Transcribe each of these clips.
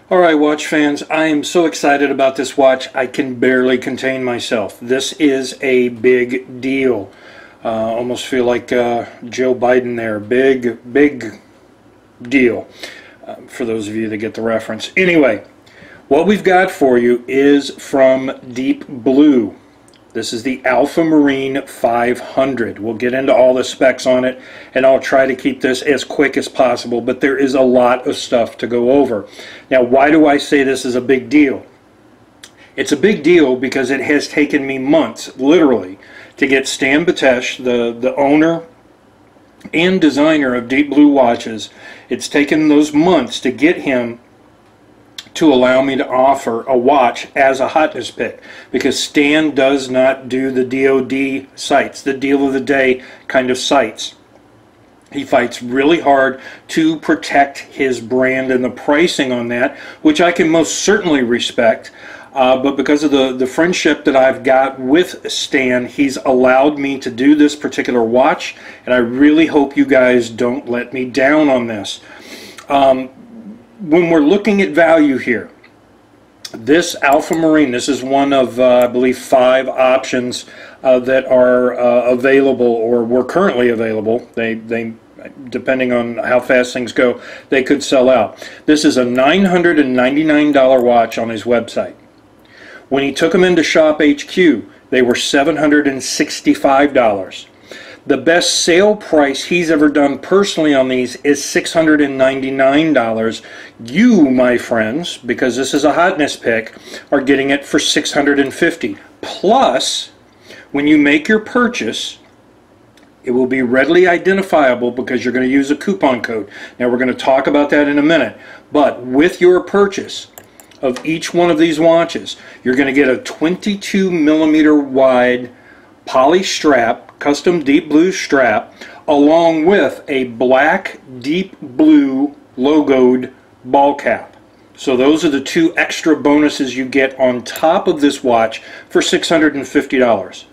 Alright, watch fans, I am so excited about this watch I can barely contain myself. This is a big deal. Almost feel like Joe Biden there. Big deal. For those of you that get the reference. Anyway, what we've got for you is from Deep Blue. This is the Alpha Marine 500. We'll get into all the specs on it, and I'll try to keep this as quick as possible, but there is a lot of stuff to go over. Now, why do I say this is a big deal? It's a big deal because it has taken me months, literally, to get Stan Batesh, the owner and designer of Deep Blue watches. It's taken those months to get him to allow me to offer a watch as a hotness pick, because Stan does not do the DoD sites, the deal of the day kind of sites. He fights really hard to protect his brand and the pricing on that, which I can most certainly respect. But because of the friendship that I've got with Stan, he's allowed me to do this particular watch, and I really hope you guys don't let me down on this. When we're looking at value here, this Alpha Marine, this is one of, I believe, 5 options that are available, or were currently available. They, depending on how fast things go, they could sell out. This is a $999 watch on his website. When he took them into Shop HQ, they were $765. The best sale price he's ever done personally on these is $699. You, my friends, because this is a hotness pick, are getting it for $650. Plus, when you make your purchase, it will be readily identifiable because you're going to use a coupon code. Now, we're going to talk about that in a minute. But with your purchase of each one of these watches, you're going to get a 22 millimeter wide poly strap, custom Deep Blue strap, along with a black Deep Blue logoed ball cap. So those are the 2 extra bonuses you get on top of this watch for $650.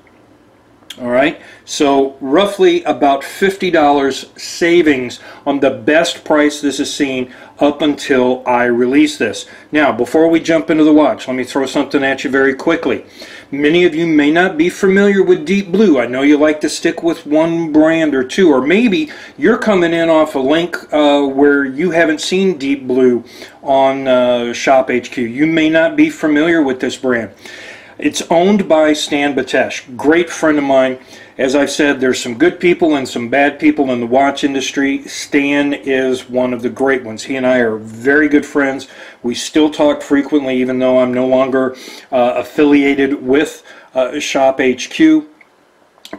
Alright, so roughly about $50 savings on the best price this is seen up until I release this. Now, before we jump into the watch, let me throw something at you very quickly. Many of you may not be familiar with Deep Blue. I know you like to stick with one brand or two, or maybe you're coming in off a link where you haven't seen Deep Blue on Shop HQ. You may not be familiar with this brand. It's owned by Stan Batesh, great friend of mine. As I've said, there's some good people and some bad people in the watch industry. Stan is one of the great ones. He and I are very good friends. We still talk frequently, even though I'm no longer affiliated with Shop HQ.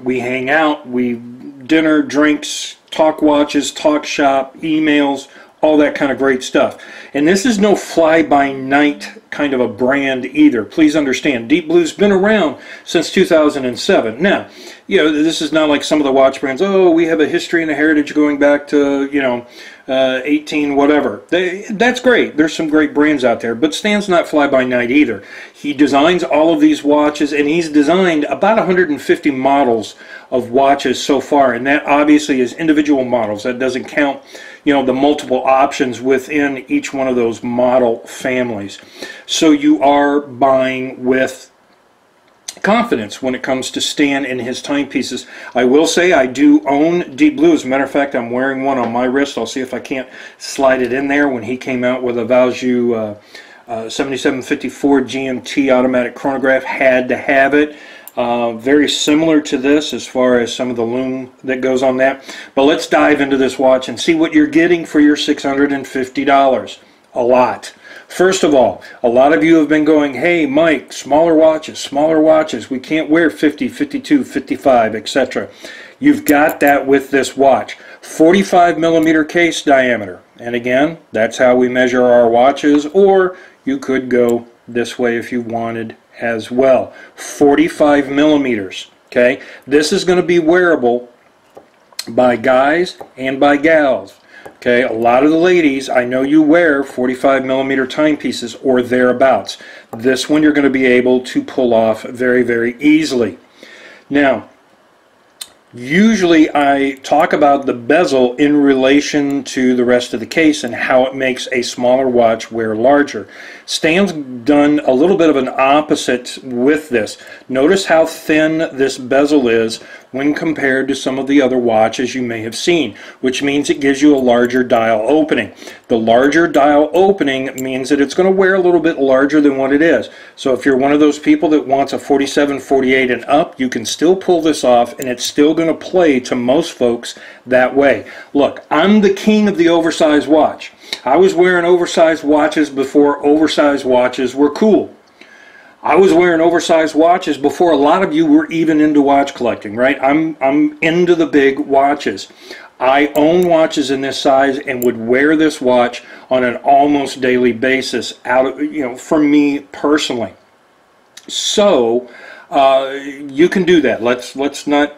We hang out, we dinner, drinks, talk watches, talk shop, emails, all that kind of great stuff. And this is no fly-by-night kind of a brand either. Please understand, Deep Blue's been around since 2007. Now, you know, this is not like some of the watch brands, oh, we have a history and a heritage going back to, you know, 18 whatever. That's great. There's some great brands out there, but Stan's not fly-by-night either. He designs all of these watches, and he's designed about 150 models of watches so far, and that obviously is individual models. That doesn't count, you know, the multiple options within each one of those model families. So you are buying with confidence when it comes to Stan and his timepieces. I will say I do own Deep Blue. As a matter of fact, I'm wearing one on my wrist. I'll see if I can't slide it in there. When he came out with a Valjoux 7754 GMT automatic chronograph, had to have it. Very similar to this as far as some of the Loom that goes on that. But let's dive into this watch and see what you're getting for your $650. A lot. First of all, a lot of you have been going, hey Mike, smaller watches, we can't wear 50, 52, 55, etc. You've got that with this watch. 45 millimeter case diameter, and again, that's how we measure our watches, or you could go this way if you wanted as well. 45 millimeters. Okay, this is going to be wearable by guys and by gals. Okay, a lot of the ladies, I know you wear 45 millimeter timepieces or thereabouts. This one you're going to be able to pull off very, very easily. Now, Usually I talk about the bezel in relation to the rest of the case and how it makes a smaller watch wear larger. Stan's done a little bit of an opposite with this. Notice how thin this bezel is when compared to some of the other watches you may have seen, which means it gives you a larger dial opening. The larger dial opening means that it's going to wear a little bit larger than what it is. So if you're one of those people that wants a 47, 48 and up, you can still pull this off and it's still going to play to most folks that way. Look, I'm the king of the oversized watch. I was wearing oversized watches before oversized watches were cool. I was wearing oversized watches before a lot of you were even into watch collecting, right? I'm into the big watches. I own watches in this size and would wear this watch on an almost daily basis for me personally. So you can do that. Let's not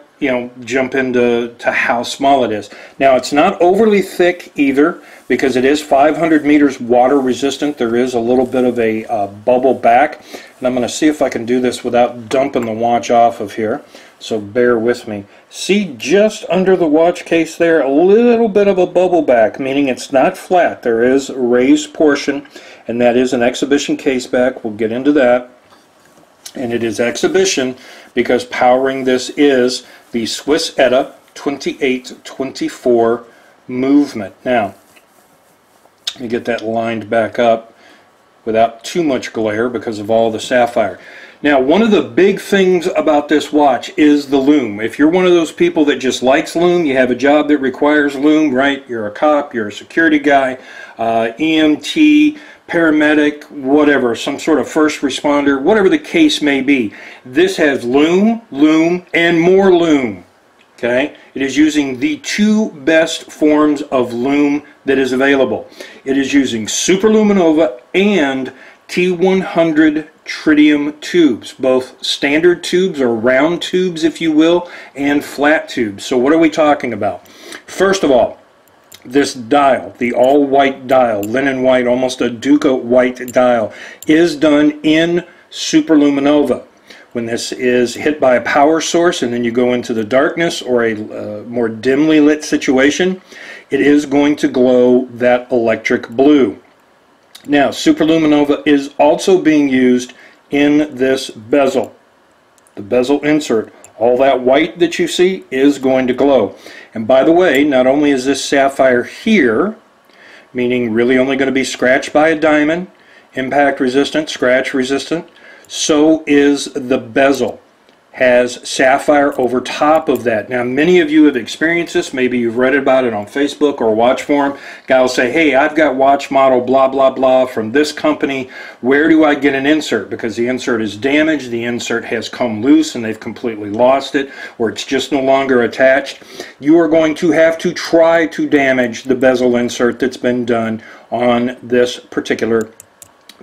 jump into how small it is. Now it's not overly thick either because it is 500 meters water resistant. There is a little bit of a bubble back, and I'm going to see if I can do this without dumping the watch off of here, so bear with me. See just under the watch case there, a little bit of a bubble back, meaning it's not flat. There is a raised portion, and that is an exhibition case back. We'll get into that. And it is exhibition because powering this is the Swiss ETA 2824 movement. Now, let me get that lined back up without too much glare because of all the sapphire. Now, one of the big things about this watch is the loom. If you're one of those people that just likes loom, you have a job that requires loom, right? You're a cop, you're a security guy, EMT, paramedic, whatever, some sort of first responder, whatever the case may be. This has loom, loom, and more loom. Okay? It is using the two best forms of loom that is available. It is using Super Luminova and T100 Tritium tubes, both standard tubes or round tubes, if you will, and flat tubes. So what are we talking about? First of all, this dial, the all-white dial, linen white, almost a duca white dial, is done in Super Luminova. When this is hit by a power source and then you go into the darkness or a more dimly lit situation, it is going to glow that electric blue. Now, Super Luminova is also being used in this bezel. The bezel insert, all that white that you see is going to glow. And by the way, not only is this sapphire here, meaning really only going to be scratched by a diamond, impact resistant, scratch resistant, so is the bezel. Has sapphire over top of that. Now, many of you have experienced this. Maybe you've read about it on Facebook or Watch Forum. Guy will say, hey, I've got watch model blah, blah, blah from this company. Where do I get an insert? Because the insert is damaged, the insert has come loose and they've completely lost it, or it's just no longer attached. You are going to have to try to damage the bezel insert that's been done on this particular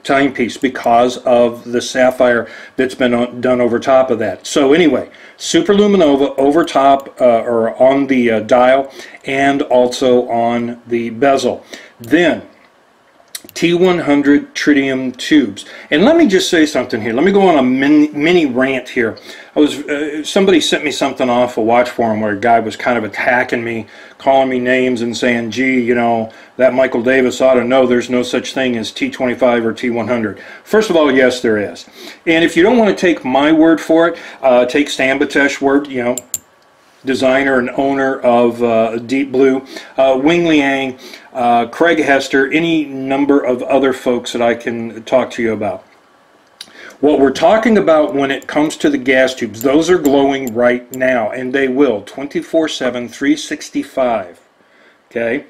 timepiece because of the sapphire that's been done over top of that. So anyway, Super Luminova over top or on the dial and also on the bezel. Then T100 Tritium tubes. And let me just say something here. Let me go on a mini rant here. Somebody sent me something off a watch forum where a guy was kind of attacking me, calling me names and saying, gee, you know, that Michael Davis ought to know there's no such thing as T25 or T100. First of all, yes, there is. And if you don't want to take my word for it, take Stan Batesh's word, you know, designer and owner of Deep Blue, Wing Liang, Craig Hester, any number of other folks that I can talk to you about. What we're talking about when it comes to the gas tubes, those are glowing right now, and they will, 24/7, 365, okay?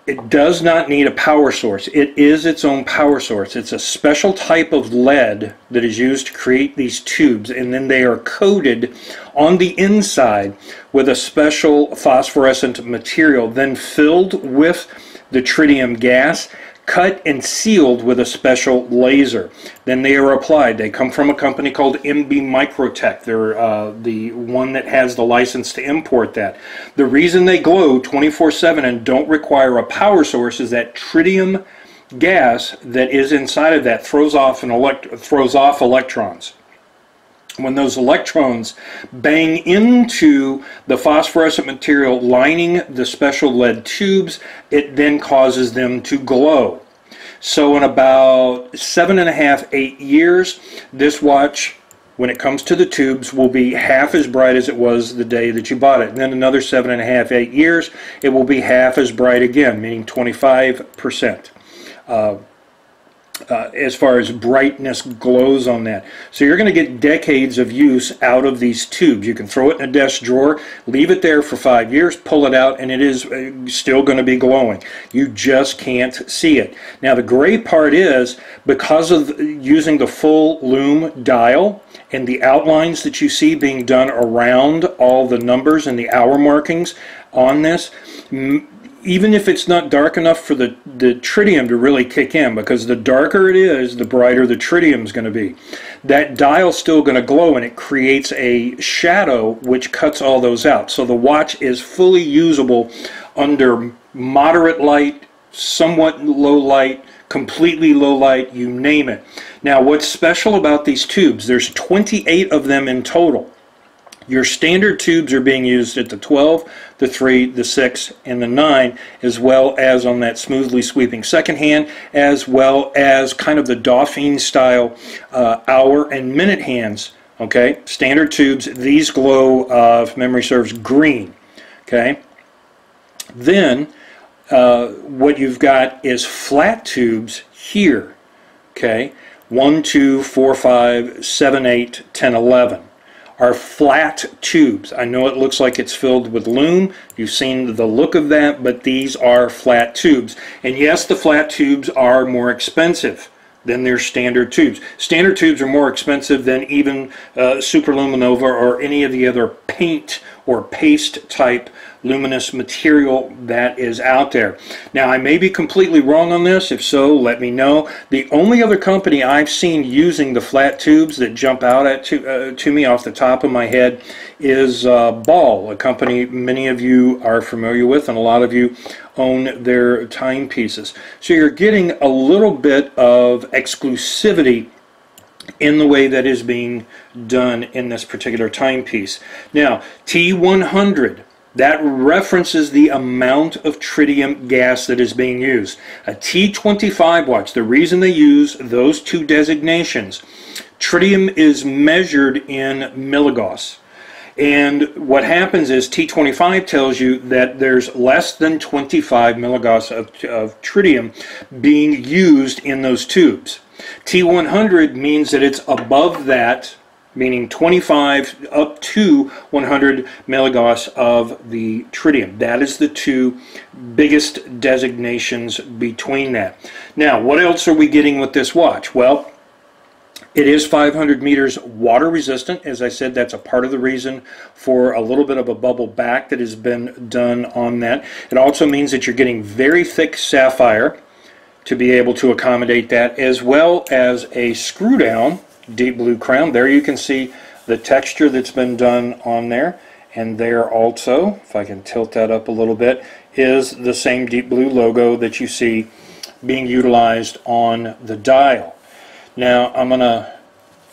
It does not need a power source. It is its own power source. It's a special type of lead that is used to create these tubes, and then they are coated on the inside with a special phosphorescent material, then filled with the tritium gas, cut and sealed with a special laser. Then they are applied. They come from a company called MB Microtech. They're the one that has the license to import that. The reason they glow 24/7 and don't require a power source is that tritium gas that is inside of that throws off electrons. when those electrons bang into the phosphorescent material lining the special lead tubes, it then causes them to glow. So in about 7.5, 8 years, this watch, when it comes to the tubes, will be half as bright as it was the day that you bought it. And then another 7.5, 8 years, it will be half as bright again, meaning 25%. As far as brightness glows on that. So you're going to get decades of use out of these tubes. You can throw it in a desk drawer, leave it there for 5 years, pull it out, and it is still going to be glowing. You just can't see it. Now the great part is, because of using the full Loom dial and the outlines that you see being done around all the numbers and the hour markings on this, even if it's not dark enough for the tritium to really kick in, because the darker it is, the brighter the tritium is going to be. That dial's still going to glow, and it creates a shadow which cuts all those out. So the watch is fully usable under moderate light, somewhat low light, completely low light, you name it. Now what's special about these tubes, there's 28 of them in total. Your standard tubes are being used at the 12, the 3, the 6, and the 9, as well as on that smoothly sweeping second hand, as well as kind of the Dauphine style hour and minute hands. Okay, standard tubes. These glow, if memory serves, green. Okay. Then what you've got is flat tubes here. Okay, 1, 2, 4, 5, 7, 8, 10, 11. Are flat tubes. I know it looks like it's filled with Loom. You've seen the look of that, but these are flat tubes. And yes, the flat tubes are more expensive than their standard tubes. Standard tubes are more expensive than even Super Luminova or any of the other paint or paste type luminous material that is out there. Now, I may be completely wrong on this. If so, let me know. The only other company I've seen using the flat tubes that jump out at to me off the top of my head is Ball, a company many of you are familiar with, and a lot of you own their timepieces. So you're getting a little bit of exclusivity in the way that is being done in this particular timepiece. Now, T100, that references the amount of tritium gas that is being used. A T25 watch, the reason they use those two designations, tritium is measured in milligauss. And what happens is T25 tells you that there's less than 25 milligauss of tritium being used in those tubes. T100 means that it's above that, meaning 25 up to 100 milligauss of the tritium. That is the two biggest designations between that. Now, what else are we getting with this watch? Well, it is 500 meters water resistant. As I said, that's a part of the reason for a little bit of a bubble back that has been done on that. It also means that you're getting very thick sapphire to be able to accommodate that, as well as a screw down deep blue crown. There you can see the texture that's been done on there, and there also, if I can tilt that up a little bit, is the same deep blue logo that you see being utilized on the dial. Now I'm going to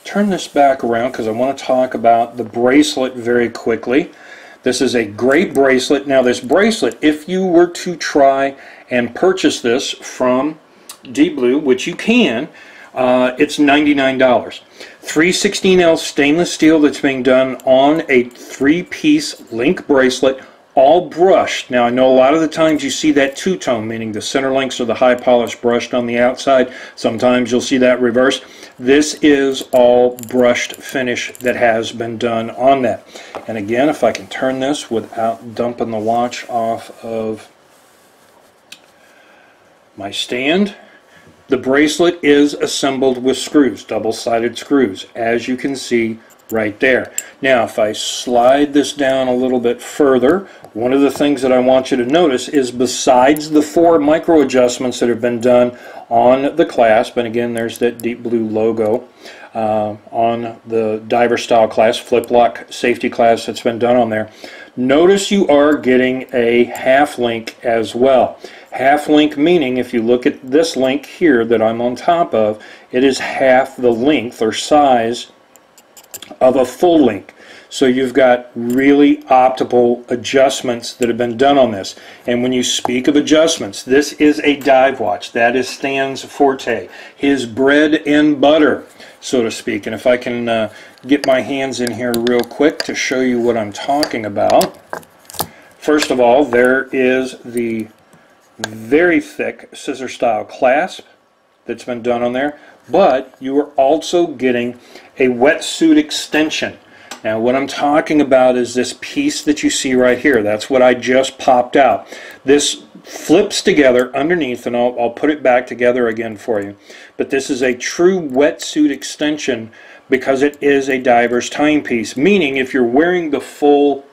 turn this back around because I want to talk about the bracelet very quickly. This is a great bracelet. Now this bracelet, if you were to try and purchase this from Deep Blue, which you can, it's $99. 3/16L stainless steel that's being done on a 3-piece link bracelet, all brushed. Now I know a lot of the times you see that two-tone, meaning the center links are the high polish brushed on the outside. Sometimes you'll see that reversed. This is all brushed finish that has been done on that. And again, if I can turn this without dumping the watch off of my stand, the bracelet is assembled with screws, double-sided screws, as you can see right there. Now, if I slide this down a little bit further, one of the things that I want you to notice is, besides the 4 micro adjustments that have been done on the clasp, and again, there's that deep blue logo on the diver style clasp, flip lock safety clasp that's been done on there. Notice you are getting a half link as well. Half link meaning, if you look at this link here that I'm on top of, it is half the length or size of a full link. So you've got really optimal adjustments that have been done on this. And when you speak of adjustments, this is a dive watch. That is Stan's forte, his bread and butter, so to speak. And if I can get my hands in here real quick to show you what I'm talking about. First of all, there is the very thick scissor style clasp that's been done on there, but you are also getting a wetsuit extension. Now what I'm talking about is this piece that you see right here. That's what I just popped out. This flips together underneath, and I'll put it back together again for you. But this is a true wetsuit extension because it is a diver's timepiece, meaning if you're wearing the full,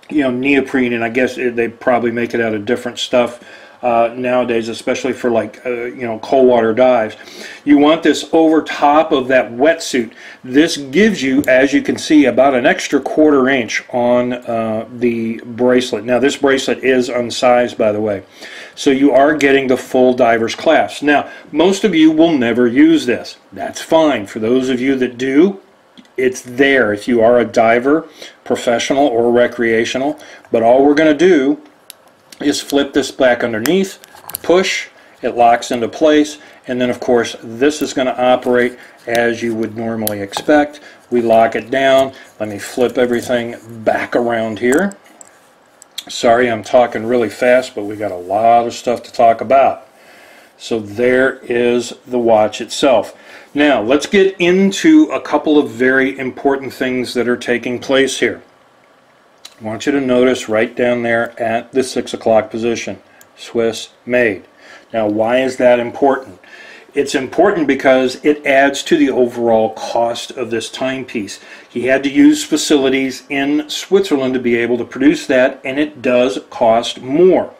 you know, neoprene, and I guess they probably make it out of different stuff nowadays, especially for like you know, cold water dives, you want this over top of that wetsuit. This gives you, as you can see, about an extra 1/4 inch on the bracelet. Now this bracelet is unsized, by the way, so you are getting the full diver's clasp. Now most of you will never use this. That's fine. For those of you that do, it's there if you are a diver, professional or recreational. But all we're going to do is flip this back underneath, push, it locks into place, and then of course this is going to operate as you would normally expect. We lock it down. Let me flip everything back around here. Sorry, I'm talking really fast, but we got a lot of stuff to talk about. So there is the watch itself. Now let's get into a couple of very important things that are taking place here. I want you to notice right down there at the 6 o'clock position, Swiss made. Now why is that important? It's important because it adds to the overall cost of this timepiece. He had to use facilities in Switzerland to be able to produce that, and it does cost more,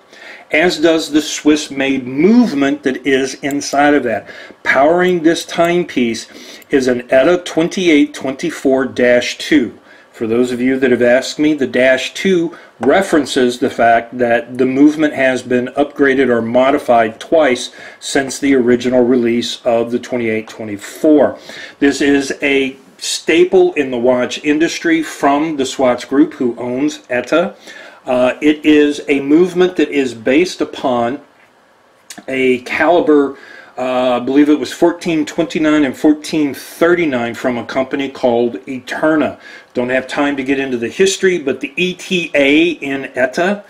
as does the Swiss made movement that is inside of that. Powering this timepiece is an ETA 2824-2. For those of you that have asked me, the -2 references the fact that the movement has been upgraded or modified twice since the original release of the 2824. This is a staple in the watch industry from the Swatch Group, who owns ETA. It is a movement that is based upon a caliber, I believe it was 1429 and 1439 from a company called Eterna. Don't have time to get into the history, but the ETA in ETA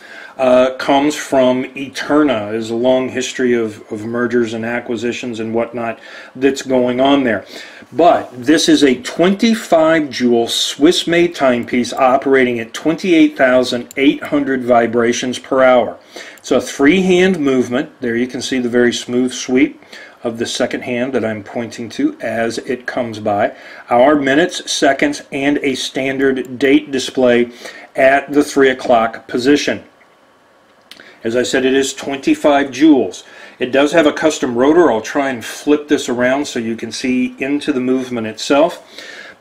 comes from Eterna. There's a long history of mergers and acquisitions and whatnot that's going on there. But this is a 25 jewel Swiss made timepiece operating at 28,800 vibrations per hour. It's a freehand movement. There you can see the very smooth sweep of the second hand that I'm pointing to as it comes by. Hour, minutes, seconds, and a standard date display at the 3 o'clock position. As I said, it is 25 jewels. It does have a custom rotor. I'll try and flip this around so you can see into the movement itself.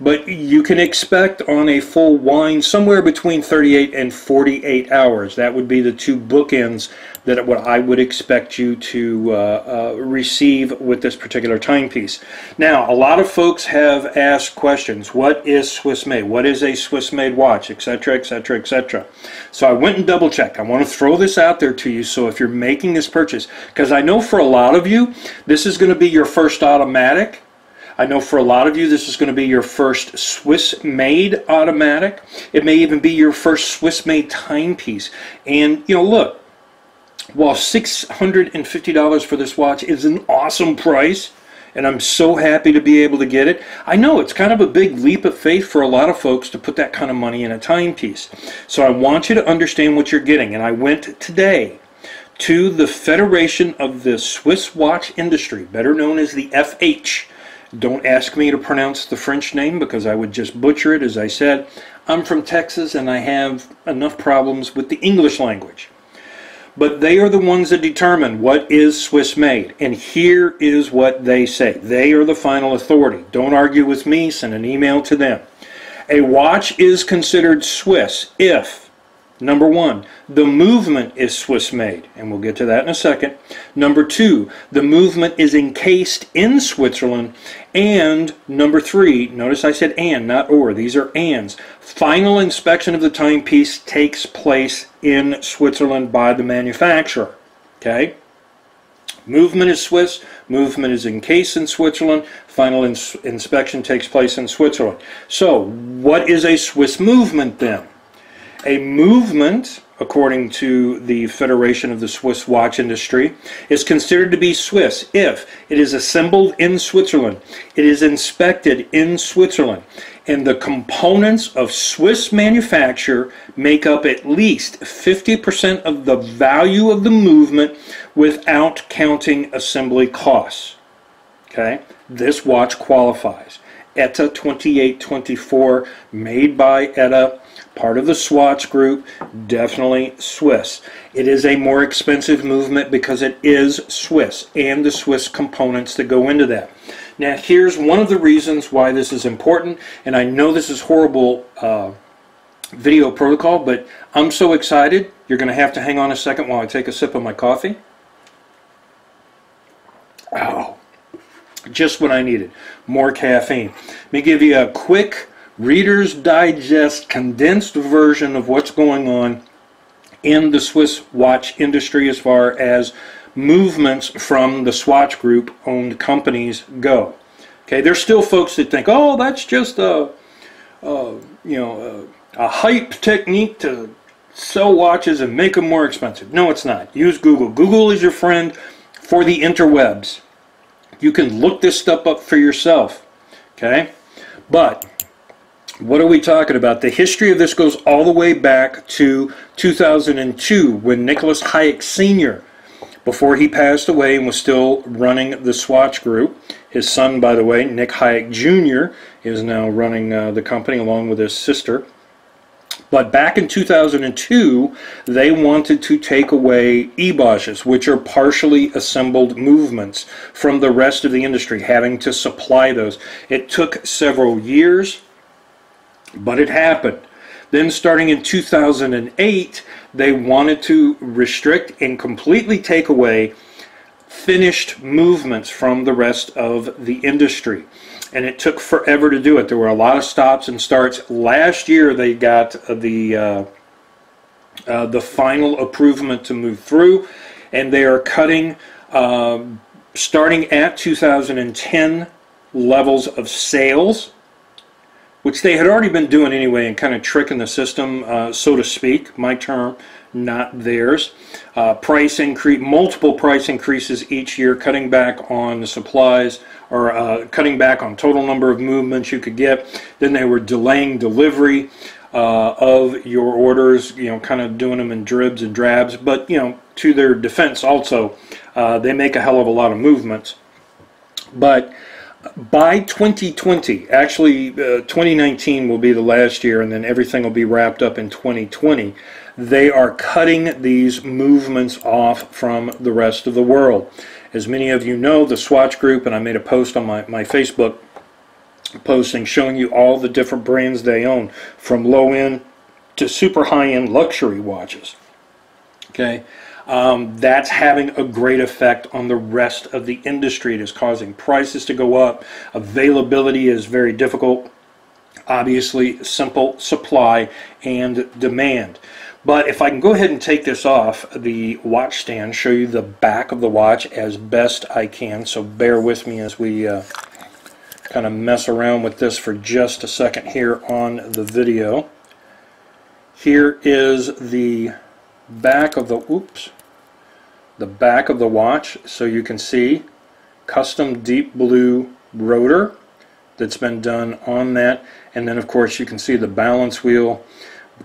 But you can expect on a full wind somewhere between 38 and 48 hours. That would be the two bookends that what I would expect you to receive with this particular timepiece. Now, a lot of folks have asked questions. What is Swiss made? What is a Swiss made watch? Etc., etc., etc. So I went and double checked. I want to throw this out there to you, so if you're making this purchase, because I know for a lot of you, this is going to be your first automatic. I know for a lot of you this is going to be your first Swiss-made automatic. It may even be your first Swiss-made timepiece. And, you know, look, while $650 for this watch is an awesome price, and I'm so happy to be able to get it, I know it's kind of a big leap of faith for a lot of folks to put that kind of money in a timepiece. So I want you to understand what you're getting. And I went today to the Federation of the Swiss Watch Industry, better known as the FH. Don't ask me to pronounce the French name because I would just butcher it. As I said, I'm from Texas and I have enough problems with the English language. But they are the ones that determine what is Swiss made. And here is what they say. They are the final authority. Don't argue with me. Send an email to them. A watch is considered Swiss if Number one, the movement is Swiss made, and we'll get to that in a second. Number two, the movement is encased in Switzerland. And number three, notice I said and, not or, these are ands. Final inspection of the timepiece takes place in Switzerland by the manufacturer. Okay? Movement is Swiss, movement is encased in Switzerland, final inspection takes place in Switzerland. So, what is a Swiss movement then? A movement, according to the Federation of the Swiss Watch Industry, is considered to be Swiss if it is assembled in Switzerland, it is inspected in Switzerland, and the components of Swiss manufacture make up at least 50% of the value of the movement without counting assembly costs. Okay, this watch qualifies. ETA 2824, made by ETA, part of the Swatch group, definitely Swiss. It is a more expensive movement because it is Swiss and the Swiss components that go into that. Now here's one of the reasons why this is important, and I know this is horrible video protocol, but I'm so excited. You're going to have to hang on a second while I take a sip of my coffee. Ow. Just what I needed. More caffeine. Let me give you a quick Reader's Digest condensed version of what's going on in the Swiss watch industry as far as movements from the Swatch Group owned companies go. Okay, there's still folks that think, oh, that's just a hype technique to sell watches and make them more expensive. No, it's not. Use Google. Google is your friend for the interwebs. You can look this stuff up for yourself. Okay, but what are we talking about? The history of this goes all the way back to 2002 when Nicholas Hayek Sr., before he passed away and was still running the Swatch Group. His son, by the way, Nick Hayek Jr., is now running the company along with his sister. But back in 2002, they wanted to take away ébauches, which are partially assembled movements, from the rest of the industry, having to supply those. It took several years, but it happened. Then starting in 2008, they wanted to restrict and completely take away finished movements from the rest of the industry. And it took forever to do it. There were a lot of stops and starts. Last year they got the final approval to move through, and they are cutting, starting at 2010 levels of sales, which they had already been doing anyway, and kind of tricking the system, so to speak, my term, not theirs. Price increase, multiple price increases each year, cutting back on the supplies, or cutting back on total number of movements you could get. Then they were delaying delivery of your orders, kind of doing them in dribs and drabs. But, to their defense also, they make a hell of a lot of movements. But by 2020, actually 2019 will be the last year, and then everything will be wrapped up in 2020, they are cutting these movements off from the rest of the world. As many of you know, the Swatch Group, and I made a post on my Facebook posting showing you all the different brands they own, from low-end to super high-end luxury watches. Okay, that's having a great effect on the rest of the industry. It is causing prices to go up. Availability is very difficult. Obviously, simple supply and demand. But if I can go ahead and take this off the watch stand, show you the back of the watch as best I can, so bear with me as we kind of mess around with this for just a second here on the video. Here is the back of the, the back of the watch, so you can see custom deep blue rotor that's been done on that, and then of course you can see the balance wheel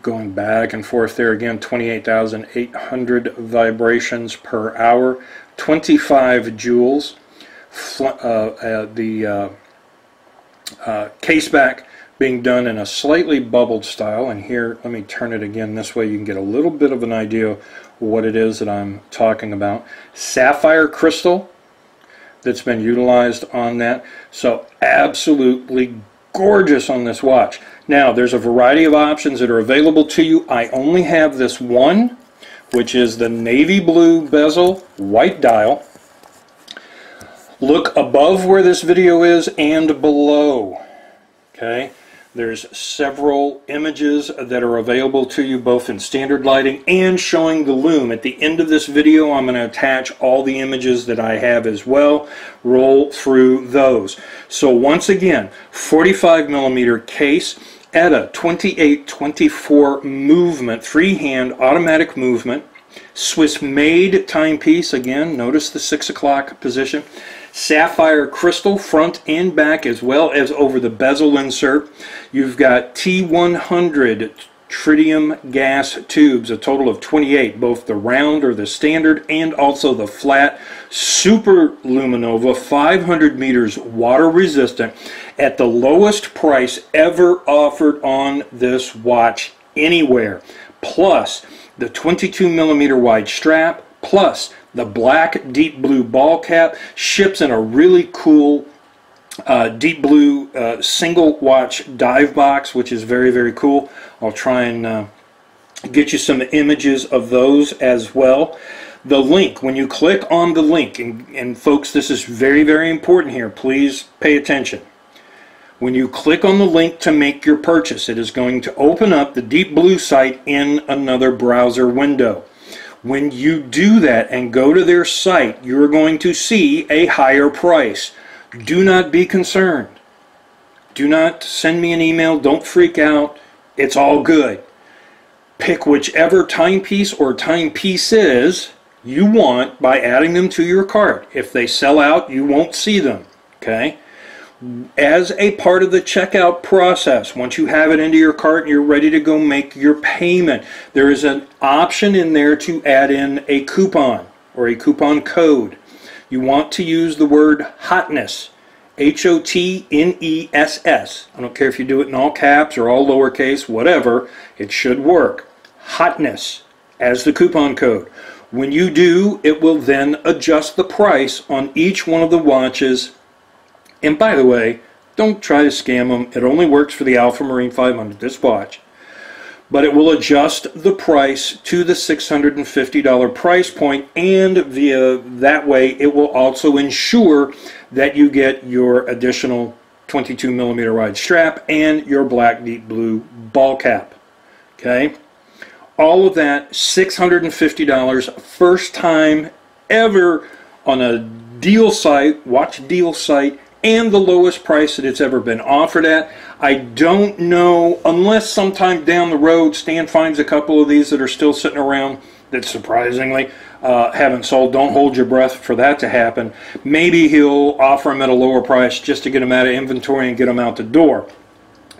going back and forth there again, 28,800 vibrations per hour, 25 joules. The case back being done in a slightly bubbled style, and here, let me turn it again this way you can get a little bit of an idea of what it is that I'm talking about. Sapphire crystal that's been utilized on that, so absolutely gorgeous on this watch. Now, there's a variety of options that are available to you. I only have this one, which is the navy blue bezel, white dial. Look above where this video is and below. Okay, there's several images that are available to you both in standard lighting and showing the Loom. At the end of this video, I'm going to attach all the images that I have as well. Roll through those. So once again, 45mm case at a 28-24 movement, freehand automatic movement. Swiss made timepiece, again, notice the 6 o'clock position. Sapphire crystal front and back, as well as over the bezel insert. You've got T100 tritium gas tubes, a total of 28, both the round or the standard and also the flat. Super Luminova, 500 meters, water resistant, at the lowest price ever offered on this watch anywhere. Plus the 22mm wide strap, plus the black deep blue ball cap, ships in a really cool deep blue single watch dive box, which is very, very cool. I'll try and get you some images of those as well. The link, when you click on the link, and folks, this is very, very important here, please pay attention. When you click on the link to make your purchase, it is going to open up the Deep Blue site in another browser window. When you do that and go to their site, you're going to see a higher price. Do not be concerned. Do not send me an email. Don't freak out. It's all good. Pick whichever timepiece or timepieces you want by adding them to your cart. If they sell out, you won't see them. Okay? As a part of the checkout process, once you have it into your cart and you're ready to go make your payment, there is an option in there to add in a coupon or a coupon code. You want to use the word Hotness, H-O-T-N-E-S-S. I don't care if you do it in all caps or all lowercase, whatever, it should work. Hotness as the coupon code. When you do, it will then adjust the price on each one of the watches. And by the way, don't try to scam them. It only works for the Alpha Marine 500, this watch. But it will adjust the price to the $650 price point, and via that way it will also ensure that you get your additional 22mm wide strap and your black deep blue ball cap. Okay? All of that, $650, first time ever on a deal site, watch deal site, and the lowest price that it's ever been offered at. I don't know, unless sometime down the road Stan finds a couple of these that are still sitting around that surprisingly haven't sold. Don't hold your breath for that to happen. Maybe he'll offer them at a lower price just to get them out of inventory and get them out the door.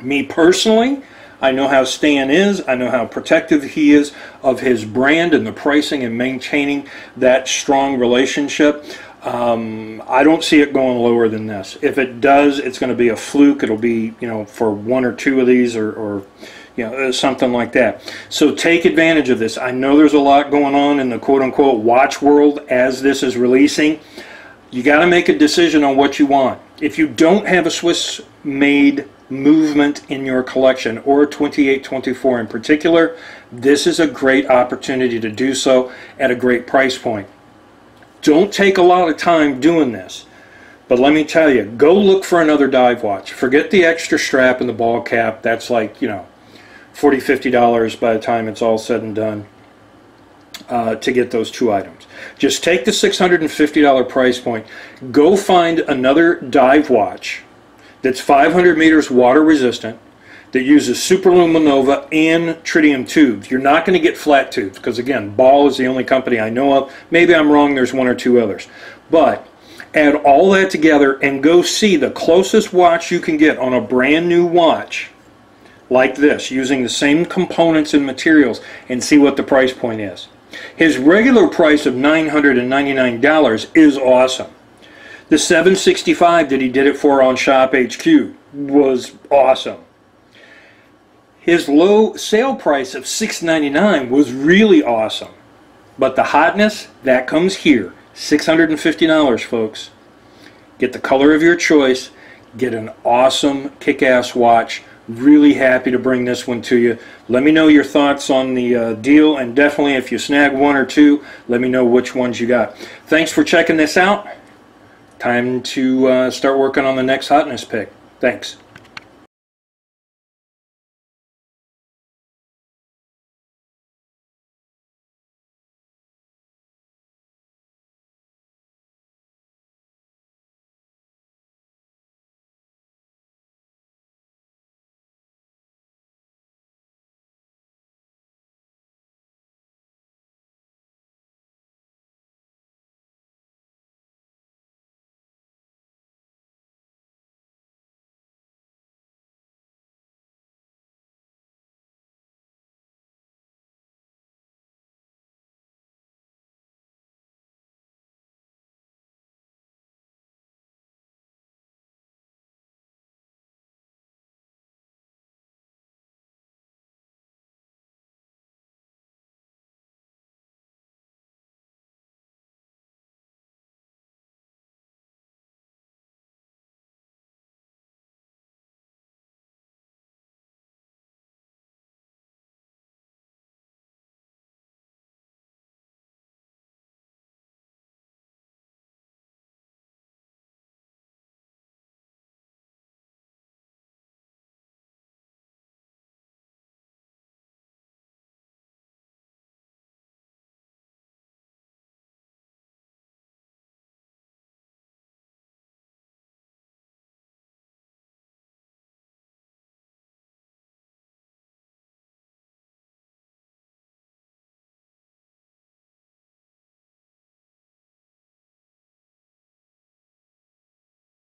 Me personally, I know how Stan is. I know how protective he is of his brand and the pricing and maintaining that strong relationship. I don't see it going lower than this. If it does, it's going to be a fluke. It'll be, you know, for one or two of these or you know, something like that. So take advantage of this. I know there's a lot going on in the quote-unquote watch world as this is releasing. You got to make a decision on what you want. If you don't have a Swiss-made movement in your collection, or a 28-24 in particular, this is a great opportunity to do so at a great price point. Don't take a lot of time doing this, but let me tell you, go look for another dive watch. Forget the extra strap and the ball cap. That's like, you know, $40, $50 by the time it's all said and done to get those two items. Just take the $650 price point. Go find another dive watch that's 500 meters water resistant, that uses Super Luminova and Tritium tubes. You're not going to get flat tubes because, again, Ball is the only company I know of. Maybe I'm wrong, there's one or two others. But add all that together and go see the closest watch you can get on a brand new watch like this, using the same components and materials, and see what the price point is. His regular price of $999 is awesome. The $765 that he did it for on Shop HQ was awesome. His low sale price of $699 was really awesome. But the hotness, that comes here. $650, folks. Get the color of your choice. Get an awesome kick-ass watch Really happy to bring this one to you. Let me know your thoughts on the deal, and definitely if you snag one or two, let me know which ones you got. Thanks for checking this out. Time to start working on the next Hotness Pick. Thanks.